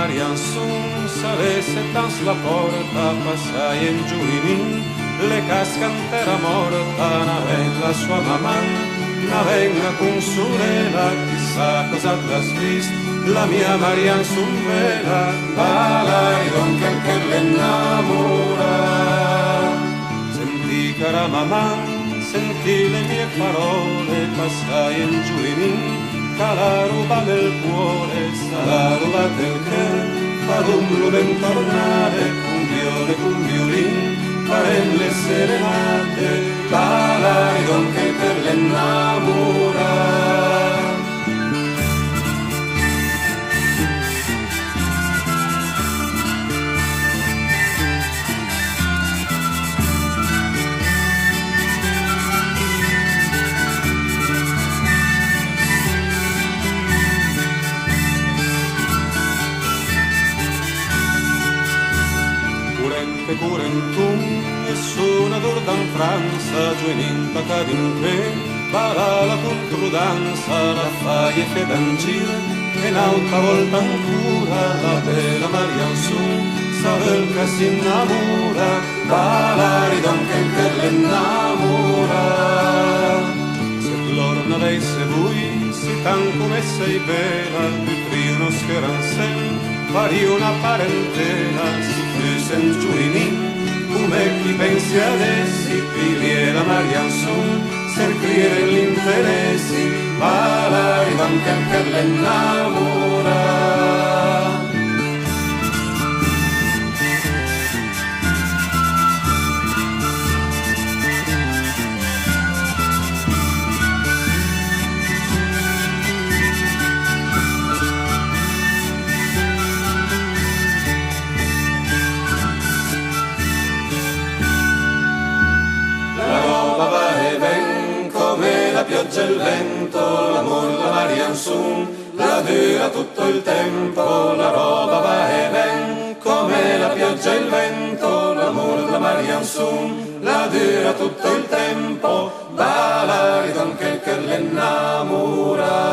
Marian sun, s'avesse tan sulla porta, passai in giuinin, le cascan terra morta, n'aven la sua mamma, n'avenga con sorella, chissà cosa t'has vist, la mia Marian sun vela, balai don che l'innamora. Sentì cara mamma, sentì le mie parole, passai in giuinin, ca la ruba del cuore, sa la ruba del che, farumlo ben tornare, con violin, farem le serenate, balai don che per l'innamora. Curentun, nessuna durda in Franza, giù in intaca d'impe, bara la contrudanza, la fai e fedancir, e un'altra volta ancora, la bella Marian su, savel che si innamora, balari don che l'innamora. Se loro n'avesse voi, si tan come sei bella, più trio non scheran sem, pari una parentela, si fusen giuinin, come chi pensi ad essi, viviera Marian sun, servire gli interessi, balai anche per l'innamora. La pioggia e il vento, l'amor la Marian sun, la dura tutto il tempo, la roba va e ven, come la pioggia e il vento, l'amor la Marian sun, la dura tutto il tempo, balari don che l'innamora.